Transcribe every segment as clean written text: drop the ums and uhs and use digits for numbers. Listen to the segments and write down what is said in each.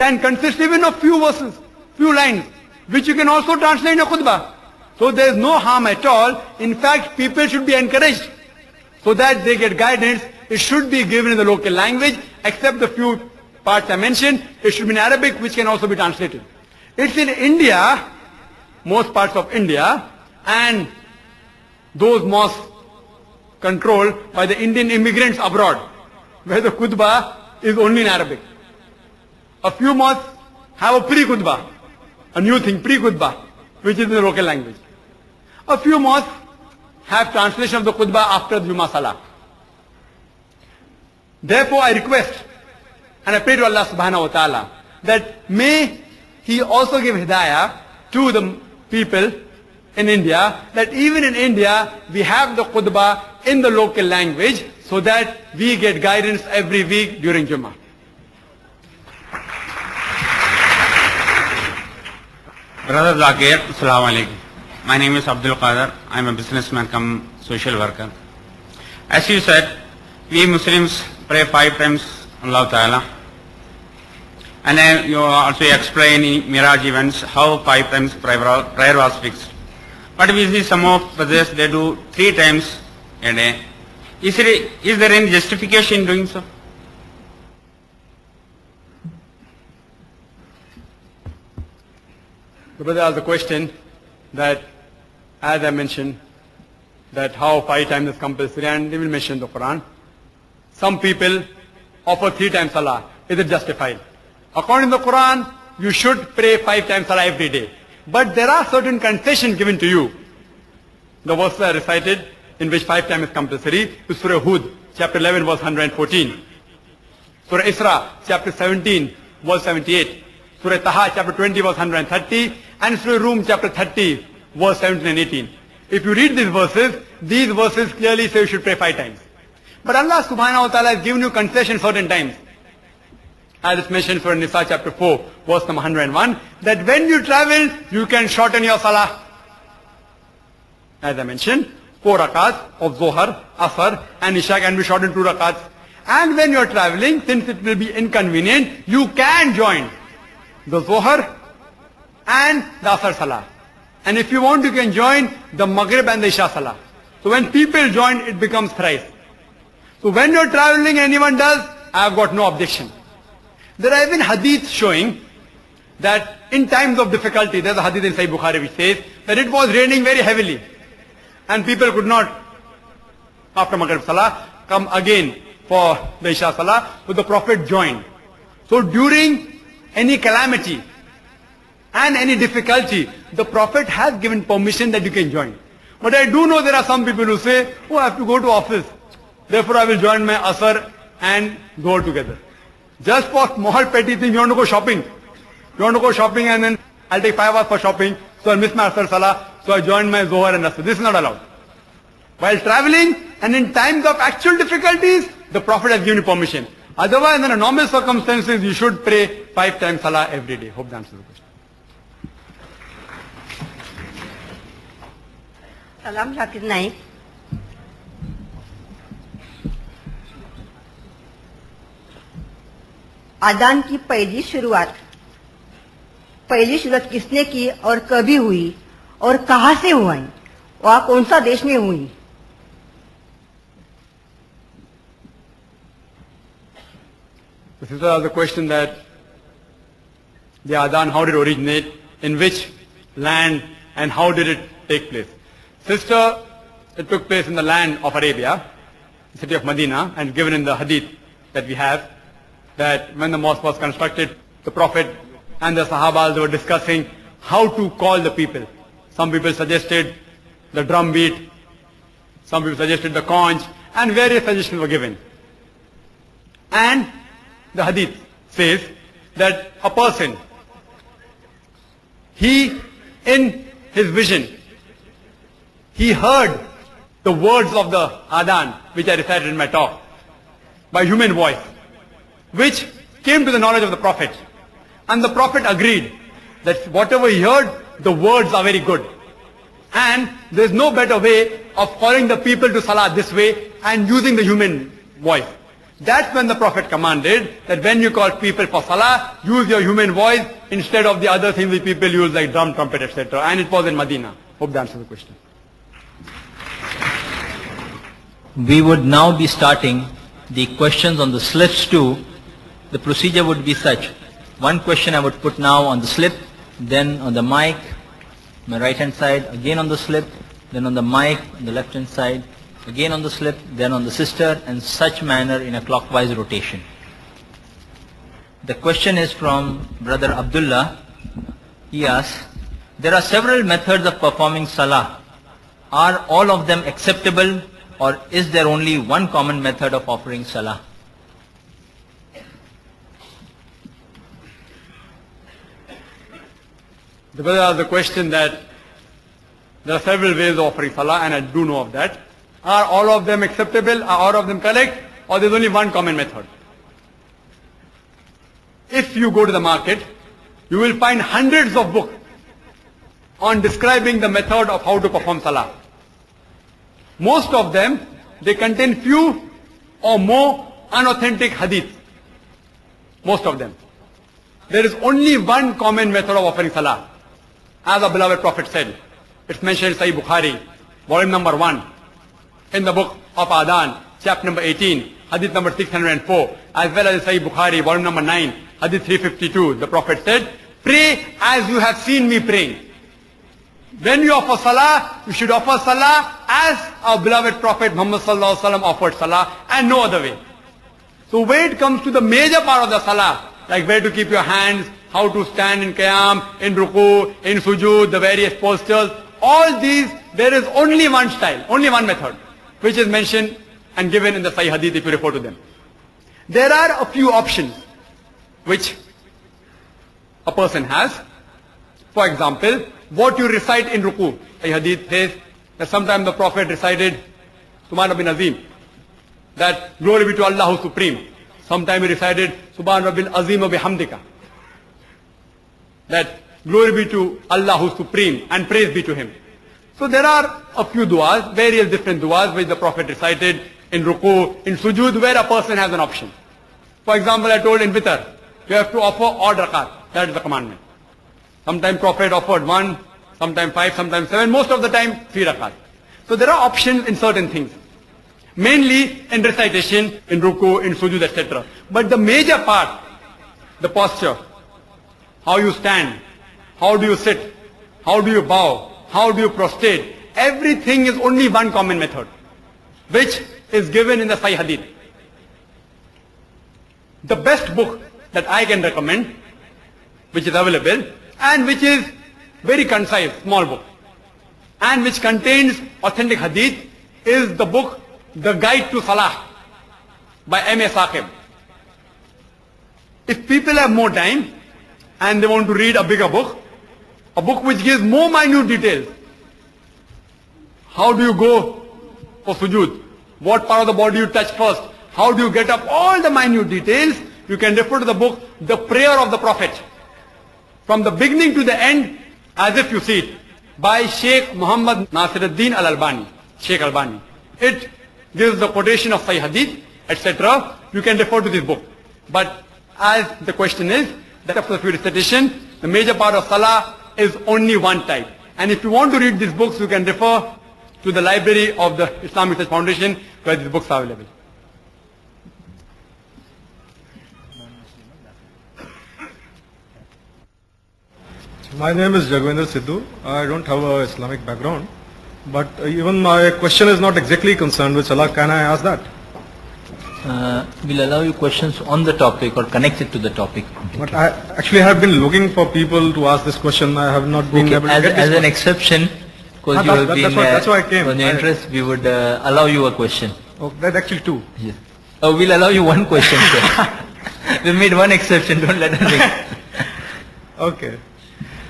can consist even of few verses, few lines, which you can also translate in a khutbah. So there is no harm at all. In fact, people should be encouraged so that they get guidance. It should be given in the local language, except the few parts I mentioned. It should be in Arabic, which can also be translated. It's in India, most parts of India, and those mosques controlled by the Indian immigrants abroad, where the khutbah is only in Arabic. A few mosques have a pre-khutbah, a new thing, pre-khutbah, which is in the local language. A few mosques have translation of the khutbah after the Jummah Salah. Therefore, I request and I pray to Allah subhanahu wa ta'ala that may He also give hidayah to the people in India, that even in India we have the khutbah in the local language so that we get guidance every week during Jummah. Brother Zakir, Assalamu alaikum. My name is Abdul Qadir. I am a businessman come social worker. As you said, we Muslims pray 5 times Allah Ta'ala. And then you also explain in Miraj events how 5 times prayer was fixed. But we see some of brothers, they do 3 times a day. Is there any justification in doing so? The brother asked the question that, as I mentioned, that how 5 times is compulsory, and they will mention the Quran. Some people offer 3 times salah. Is it justified? According to the Quran, you should pray 5 times salah every day. But there are certain concessions given to you. The verses are recited in which 5 times is compulsory. To Surah Hud, chapter 11, verse 114. Surah Isra, chapter 17, verse 78. Surah Taha, chapter 20, verse 130. And Surah Rum, chapter 30, verse 17 and 18. If you read these verses clearly say you should pray 5 times. But Allah subhanahu wa ta'ala has given you concession certain times. As it's mentioned for Nisa chapter 4, verse number 101, that when you travel, you can shorten your salah. As I mentioned, 4 rakats of Zohar, Asr, and Isha can be shortened 2 rakats. And when you're traveling, since it will be inconvenient, you can join the Zohar and the Asr salah. And if you want, you can join the Maghrib and the Isha salah. So when people join, it becomes thrice. So when you're traveling, anyone does, I have got no objection. There are even hadiths showing that in times of difficulty, there's a hadith in Sahih Bukhari which says that it was raining very heavily and people could not, after Maghrib Salah, come again for the Isha Salah, so the Prophet joined. So during any calamity and any difficulty, the Prophet has given permission that you can join. But I do know there are some people who say, oh, I have to go to office, therefore I will join my Asr and go together. Just for small petty things, you want to go shopping. You want to go shopping and then I'll take 5 hours for shopping, so I'll miss my Asr Salah, so I join my Zohar and Asr. This is not allowed. While traveling and in times of actual difficulties, the Prophet has given you permission. Otherwise, in a normal circumstances, you should pray 5 times Salah every day. Hope that answers the question. Salam Zakir Naik. आदान की पहली शुरुआत किसने की और कभी हुई और कहां से हुई और कौन सा देश में हुई? This is the question that the Adhan, how did it originate, in which land, and how did it take place? Sister, it took place in the land of Arabia, the city of Medina, and given in the hadith that we have, that when the mosque was constructed, the Prophet and the Sahabas were discussing how to call the people. Some people suggested the drum beat, some people suggested the conch, and various suggestions were given. And the hadith says that a person, he, in his vision, he heard the words of the Adhan, which I recited in my talk, by human voice, which came to the knowledge of the Prophet. And the Prophet agreed that whatever he heard, the words are very good. And there is no better way of calling the people to Salah this way and using the human voice. That's when the Prophet commanded that when you call people for salah, use your human voice instead of the other things which people use like drum, trumpet, etc. And it was in Medina. Hope that answers the question. We would now be starting the questions on the slips too. The procedure would be such. One question I would put now on the slip, then on the mic, my right hand side, again on the slip, then on the mic, on the left hand side, again on the slip, then on the sister, and such manner in a clockwise rotation. The question is from Brother Abdullah. He asks, there are several methods of performing salah. Are all of them acceptable, or is there only one common method of offering salah? The brother asked the question that there are several ways of offering salah, and I do know of that. Are all of them acceptable? Are all of them correct? Or there's only one common method? If you go to the market, you will find hundreds of books on describing the method of how to perform salah. Most of them, they contain few or more unauthentic hadith. Most of them. There is only one common method of offering salah. As our beloved Prophet said, it's mentioned in Sahih Bukhari, volume number 1, in the book of Adhan, chapter number 18, hadith number 604, as well as Sahih Bukhari, volume number 9, hadith 352. The Prophet said, pray as you have seen me praying. When you offer salah, you should offer salah as our beloved Prophet Muhammad sallallahu alaihi wasallam offered salah, and no other way. So when it comes to the major part of the salah, like where to keep your hands, how to stand in qiyam, in ruku, in sujood, the various postures, all these, there is only one style, only one method, which is mentioned and given in the Sahih Hadith if you refer to them. There are a few options which a person has. For example, what you recite in ruku. Sahih Hadith says that sometimes the Prophet recited Subhan Rabbil Azim, that glory be to Allah who Supreme. Sometimes he recited Subhan Rabbil Azim wa bihamdika, that glory be to Allah who Supreme and praise be to Him. So there are a few du'as, various different du'as which the Prophet recited in ruku, in sujood, where a person has an option. For example, I told in witr, you have to offer odd rakat. That is the commandment. Sometimes Prophet offered 1, sometimes 5, sometimes 7, most of the time 3 rakat. So there are options in certain things. Mainly in recitation, in ruku, in sujood, etc. But the major part, the posture, how you stand, how do you sit, how do you bow, how do you prostrate, everything is only one common method, which is given in the Sahih Hadith. The best book that I can recommend, which is available, and which is very concise, small book, and which contains authentic hadith, is the book The Guide to Salaah by M.A. Saqib. If people have more time and they want to read a bigger book, a book which gives more minute details, how do you go for sujood, what part of the body you touch first, how do you get up, all the minute details, you can refer to the book The Prayer of the Prophet, from the beginning to the end, as if you see it, by Sheikh Muhammad Nasiruddin Al-Albani, Sheikh Albani. It gives the quotation of Sahih Hadith, etc. You can refer to this book. But as the question is, that after the recitation, the major part of Salah is only one type. And if you want to read these books, you can refer to the library of the Islamic Research Foundation, where these books are available. My name is Jagwinder Sidhu. I don't have a Islamic background, but even my question is not exactly concerned with Salah. Can I ask that? We'll allow you questions on the topic or connected to the topic. But I actually have been looking for people to ask this question. I have not been able to get this As an question. exception, because you have been that's why I came. on your interest, we would allow you a question. Oh, that's actually 2. Yes. Oh, we'll allow you one question, sir. We made one exception, don't let us make. Okay.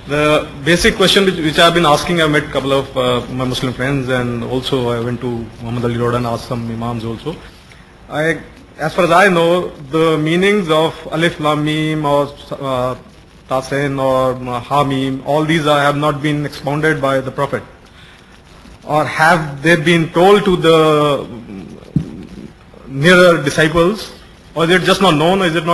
The basic question which I've been asking, I've met a couple of my Muslim friends, and also I went to Muhammad Ali Road and asked some imams also. As far as I know, the meanings of Alif Lam Mim or Tasin or Hamim, all these have not been expounded by the Prophet. Or have they been told to the nearer disciples Or is it just not known, or is it not